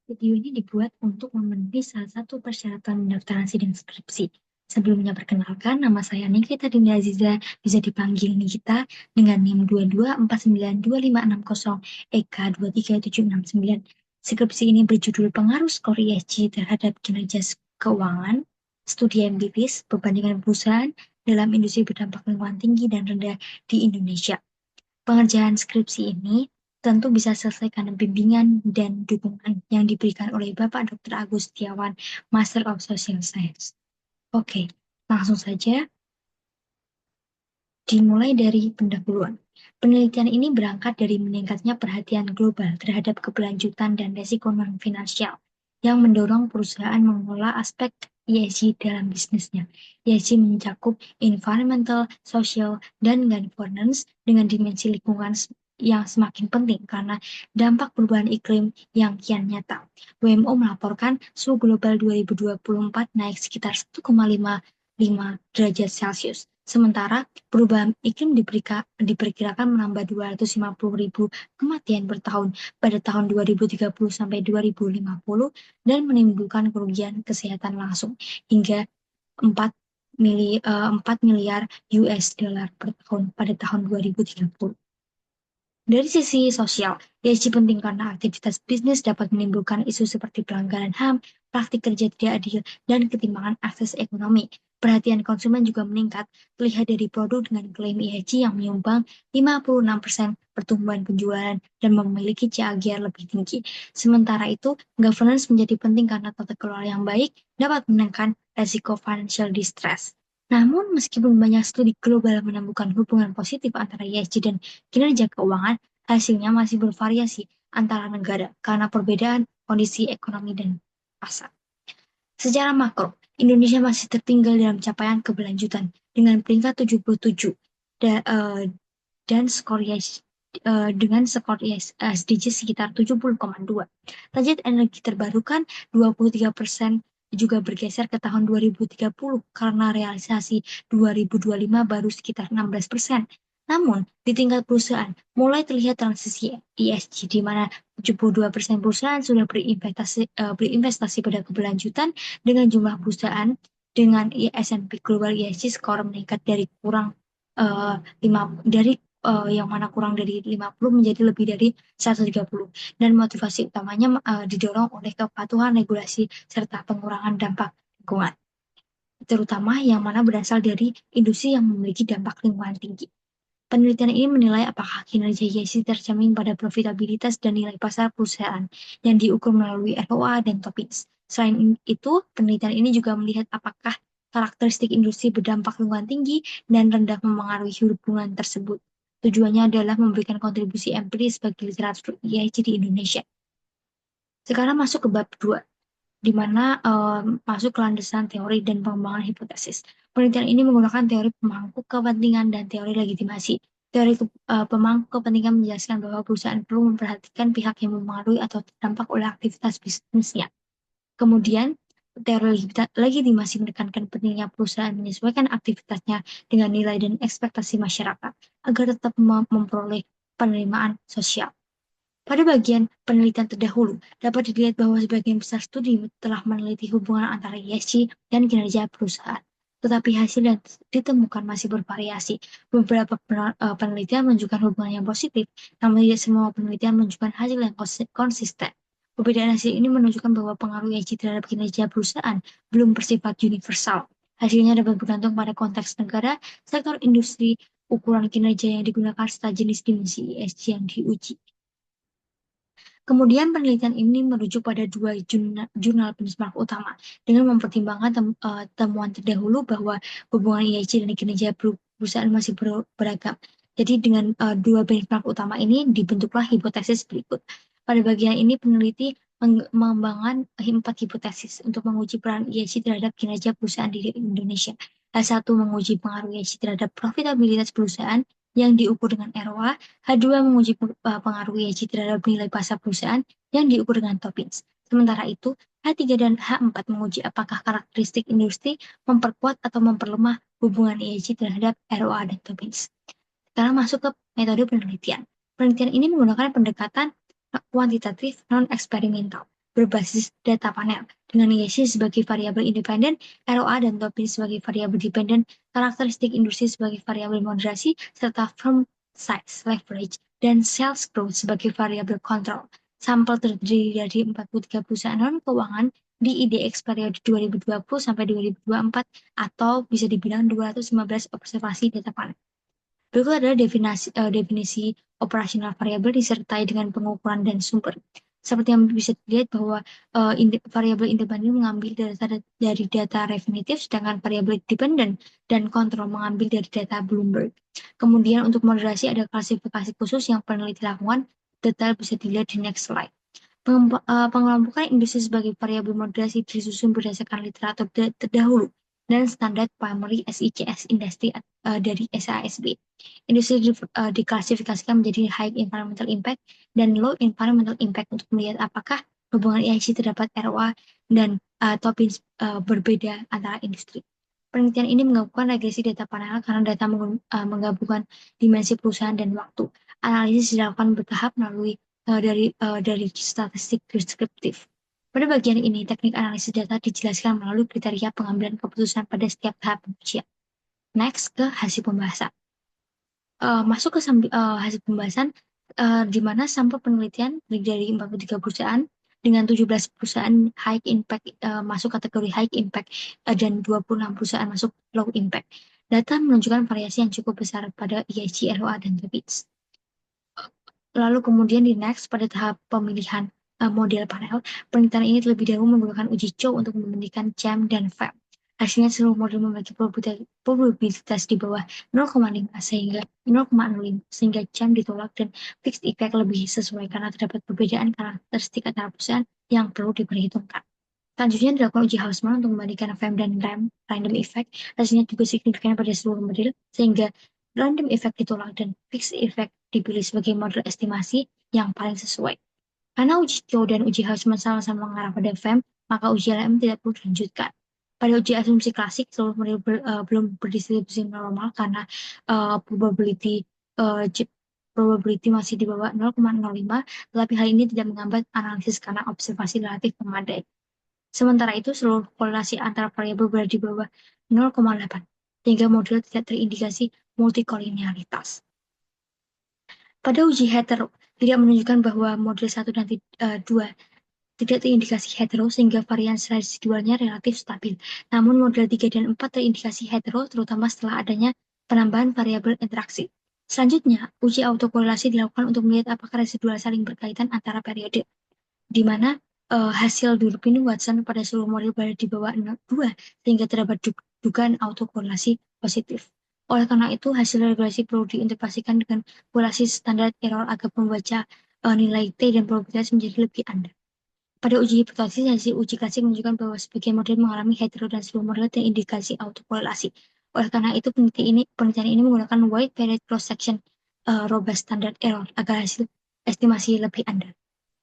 Video ini dibuat untuk memenuhi salah satu persyaratan pendaftaran sidang skripsi. Sebelumnya perkenalkan, nama saya Nikita Dinda Aziza, bisa dipanggil Nikita dengan NIM 22492560 EK23769. Skripsi ini berjudul Pengaruh Skor ESG terhadap Kinerja Keuangan, Studi Empiris, Perbandingan Perusahaan dalam Industri Berdampak Lingkungan Tinggi dan Rendah di Indonesia. Pengerjaan skripsi ini tentu bisa selesai karena bimbingan dan dukungan yang diberikan oleh Bapak Dr. Agus Setiawan, Master of Social Science. Oke, langsung saja dimulai dari pendahuluan. Penelitian ini berangkat dari meningkatnya perhatian global terhadap keberlanjutan dan resiko non-finansial yang mendorong perusahaan mengelola aspek ESG dalam bisnisnya. ESG mencakup environmental, social, dan governance dengan dimensi lingkungan yang semakin penting karena dampak perubahan iklim yang kian nyata. WMO melaporkan suhu global 2024 naik sekitar 1,5 derajat Celcius. Sementara perubahan iklim diperkirakan menambah 250.000 kematian per tahun pada tahun 2030 sampai 2050 dan menimbulkan kerugian kesehatan langsung hingga 4 miliar US dollar per tahun pada tahun 2030. Dari sisi sosial, ESG penting karena aktivitas bisnis dapat menimbulkan isu seperti pelanggaran HAM, praktik kerja tidak adil, dan ketimpangan akses ekonomi. Perhatian konsumen juga meningkat, terlihat dari produk dengan klaim ESG yang menyumbang 56% pertumbuhan penjualan dan memiliki CAGR lebih tinggi. Sementara itu, governance menjadi penting karena tata kelola yang baik dapat menekan resiko financial distress. Namun, meskipun banyak studi global menemukan hubungan positif antara ESG dan kinerja keuangan, hasilnya masih bervariasi antara negara karena perbedaan kondisi ekonomi dan pasar. Secara makro, Indonesia masih tertinggal dalam capaian keberlanjutan dengan peringkat 77 dan skor dengan skor SDG sekitar 70,2. Target energi terbarukan 23% juga bergeser ke tahun 2030 karena realisasi 2025 baru sekitar 16%. Namun, di tingkat perusahaan, mulai terlihat transisi ESG di mana 72% perusahaan sudah berinvestasi pada keberlanjutan dengan jumlah perusahaan dengan S&P Global ESG skor meningkat dari kurang uh, 5 dari yang mana kurang dari 50 menjadi lebih dari 130 dan motivasi utamanya didorong oleh kepatuhan regulasi serta pengurangan dampak lingkungan terutama yang mana berasal dari industri yang memiliki dampak lingkungan tinggi. Penelitian ini menilai apakah kinerja ESG tercermin pada profitabilitas dan nilai pasar perusahaan yang diukur melalui ROA dan TOPIX. Selain itu, penelitian ini juga melihat apakah karakteristik industri berdampak lingkungan tinggi dan rendah memengaruhi hubungan tersebut. Tujuannya adalah memberikan kontribusi empiris bagi literatur ESG di Indonesia. Sekarang masuk ke bab 2, di mana masuk ke landasan teori dan pengembangan hipotesis. Penelitian ini menggunakan teori pemangku kepentingan dan teori legitimasi. Teori pemangku kepentingan menjelaskan bahwa perusahaan perlu memperhatikan pihak yang mempengaruhi atau terdampak oleh aktivitas bisnisnya. Kemudian, teori legitimasi menekankan pentingnya perusahaan menyesuaikan aktivitasnya dengan nilai dan ekspektasi masyarakat agar tetap memperoleh penerimaan sosial. Pada bagian penelitian terdahulu, dapat dilihat bahwa sebagian besar studi telah meneliti hubungan antara ESG dan kinerja perusahaan. Tetapi hasil yang ditemukan masih bervariasi. Beberapa penelitian menunjukkan hubungan yang positif, namun tidak semua penelitian menunjukkan hasil yang konsisten. Perbedaan hasil ini menunjukkan bahwa pengaruh ESG terhadap kinerja perusahaan belum bersifat universal. Hasilnya dapat bergantung pada konteks negara, sektor industri, ukuran kinerja yang digunakan, serta jenis dimensi ESG yang diuji. Kemudian penelitian ini merujuk pada dua jurnal benchmark utama dengan mempertimbangkan temuan terdahulu bahwa hubungan ESG dan kinerja perusahaan masih beragam. Jadi dengan dua benchmark utama ini dibentuklah hipotesis berikut. Pada bagian ini peneliti mengembangkan 4 hipotesis untuk menguji peran ESG terhadap kinerja perusahaan di Indonesia. H1 menguji pengaruh ESG terhadap profitabilitas perusahaan yang diukur dengan ROA. H2 menguji pengaruh ESG terhadap nilai pasar perusahaan yang diukur dengan TOPIX. Sementara itu, H3 dan H4 menguji apakah karakteristik industri memperkuat atau memperlemah hubungan ESG terhadap ROA dan TOPIX. Sekarang masuk ke metode penelitian. Penelitian ini menggunakan pendekatan kuantitatif non-eksperimental. berbasis data panel. Dengan ESG sebagai variabel independen, ROA dan Tobin sebagai variabel dependen, karakteristik industri sebagai variabel moderasi, serta firm size, leverage, dan sales growth sebagai variabel kontrol. Sampel terdiri dari 43 perusahaan non-keuangan di IDX periode 2020 sampai 2024 atau bisa dibilang 215 observasi data panel. Berikut adalah definisi operasional variabel disertai dengan pengukuran dan sumber. Seperti yang bisa dilihat bahwa variabel independen mengambil dari data definitif, sedangkan variabel dependen dan kontrol mengambil dari data Bloomberg. Kemudian untuk moderasi ada klasifikasi khusus yang peneliti lakukan, detail bisa dilihat di next slide. Pengelompokan industri sebagai variabel moderasi disusun berdasarkan literatur terdahulu dan standar primary SICS industri dari SASB. Industri diklasifikasikan menjadi high environmental impact dan low environmental impact untuk melihat apakah hubungan ESG terdapat ROA dan topin berbeda antara industri. Penelitian ini menggabungkan regresi data panel karena data menggabungkan dimensi perusahaan dan waktu. Analisis dilakukan bertahap melalui dari statistik deskriptif. Pada bagian ini, teknik analisis data dijelaskan melalui kriteria pengambilan keputusan pada setiap tahap pengujian. Next, ke hasil pembahasan. Masuk ke hasil pembahasan, di mana sampel penelitian dari 43 perusahaan dengan 17 perusahaan high impact masuk kategori high impact dan 26 perusahaan masuk low impact. Data menunjukkan variasi yang cukup besar pada ESG, ROA, dan TBITS. Lalu kemudian di next pada tahap pemilihan model panel, penelitian ini terlebih dahulu menggunakan uji cow untuk membandingkan jam dan fab. Hasilnya seluruh model memiliki probabilitas di bawah 0,5 sehingga 0,05 sehingga jam ditolak dan fixed effect lebih sesuai karena terdapat perbedaan karakteristik antara perusahaan yang perlu diperhitungkan. Selanjutnya dilakukan uji Hausman untuk membandingkan FEM dan random effect. Hasilnya juga signifikan pada seluruh model sehingga random effect ditolak dan fixed effect dipilih sebagai model estimasi yang paling sesuai. Karena uji cow dan uji Hausman sama-sama mengarah pada FEM, maka uji LM tidak perlu dilanjutkan. Pada uji asumsi klasik, seluruh model belum berdistribusi normal karena probability masih di bawah 0,05, tetapi hal ini tidak menghambat analisis karena observasi relatif memadai. Sementara itu, seluruh korelasi antara variabel berada di bawah 0,8, sehingga model tidak terindikasi multikolinearitas. Pada uji hetero, tidak menunjukkan bahwa model 1 dan 2 tidak terindikasi hetero, sehingga varians residualnya relatif stabil. Namun model 3 dan 4 terindikasi hetero, terutama setelah adanya penambahan variabel interaksi. Selanjutnya, uji autokorelasi dilakukan untuk melihat apakah residual saling berkaitan antara periode, di mana hasil Durpin Watson pada seluruh model berada di bawah 2, sehingga terdapat dugaan autokorelasi positif. Oleh karena itu, hasil regulasi perlu diintegrasikan dengan korelasi standar error agar membaca nilai T dan probabilitas menjadi lebih andal. Pada uji hipotesis, hasil uji klasik menunjukkan bahwa sebagian model mengalami hetero dan seluruh model terindikasi autokorelasi. Oleh karena itu, penelitian ini menggunakan wide varied cross-section robust standard error agar hasil estimasi lebih andal.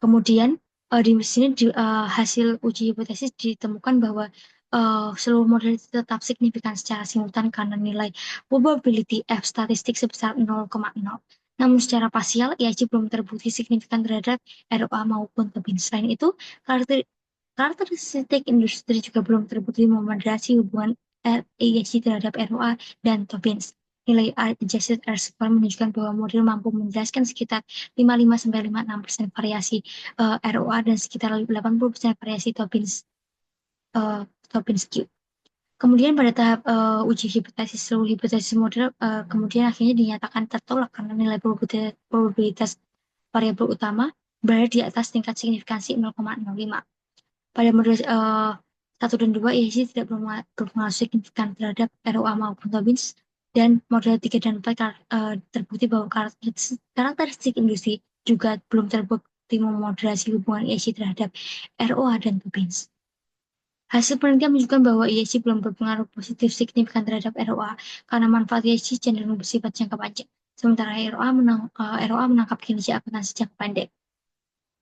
Kemudian, di sini hasil uji hipotesis ditemukan bahwa seluruh model tetap signifikan secara simultan karena nilai probability F statistik sebesar 0,0. Namun secara parsial, IHC belum terbukti signifikan terhadap ROA maupun Tobin. Selain itu, karakteristik industri juga belum terbukti memoderasi hubungan IHC terhadap ROA dan Tobin. Nilai adjusted R-square menunjukkan bahwa model mampu menjelaskan sekitar 55-56% variasi ROA dan sekitar 80% variasi Tobin's Q. Kemudian pada tahap uji hipotesis, seluruh hipotesis model kemudian akhirnya dinyatakan tertolak karena nilai probabilitas variabel utama berada di atas tingkat signifikansi 0,05. Pada model 1 dan 2, IHC tidak berpengaruh signifikan terhadap ROA maupun Tobins, dan model 3 dan 4 terbukti bahwa karakteristik industri juga belum terbukti memoderasi hubungan IHC terhadap ROA dan Tobins. Hasil penelitian menunjukkan bahwa IHC belum berpengaruh positif signifikan terhadap ROA karena manfaat IHC cenderung bersifat jangka panjang, sementara ROA menangkap kinerja akuntansi jangka pendek.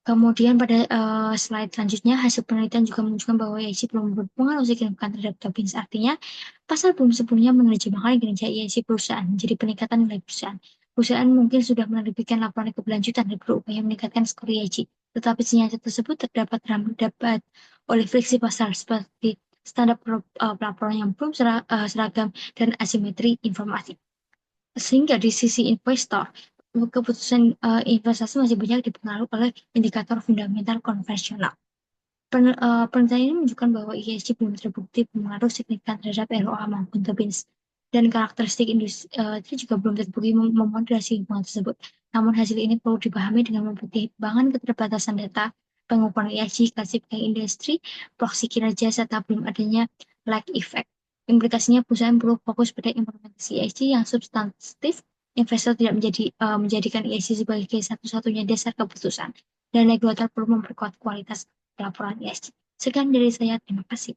Kemudian pada slide selanjutnya, hasil penelitian juga menunjukkan bahwa IHC belum berpengaruh signifikan terhadap Tobins. Artinya, pasar belum sepenuhnya menerjemahkan kinerja IHC perusahaan menjadi peningkatan nilai perusahaan. Perusahaan mungkin sudah menerbitkan laporan keberlanjutan dan berupaya meningkatkan skor IHC, Tetapi sinyal tersebut terdapat oleh friksi pasar seperti standar pelaporan yang belum seragam dan asimetri informasi. Sehingga di sisi investor, keputusan investasi masih banyak dipengaruhi oleh indikator fundamental konvensional. Penelitian ini menunjukkan bahwa ESG belum terbukti berpengaruh signifikan terhadap ROA maupun Tobins. Dan karakteristik industri juga belum terbukti memoderasi hubungan tersebut. Namun hasil ini perlu dipahami dengan mempertimbangkan keterbatasan data, pengukuran ESG, klasifikasi industri, proksi kinerja, serta belum adanya lag effect. Implikasinya perusahaan perlu fokus pada implementasi ESG yang substantif. Investor tidak menjadikan ESG sebagai satu-satunya dasar keputusan, dan regulator perlu memperkuat kualitas laporan ESG. Sekian dari saya, terima kasih.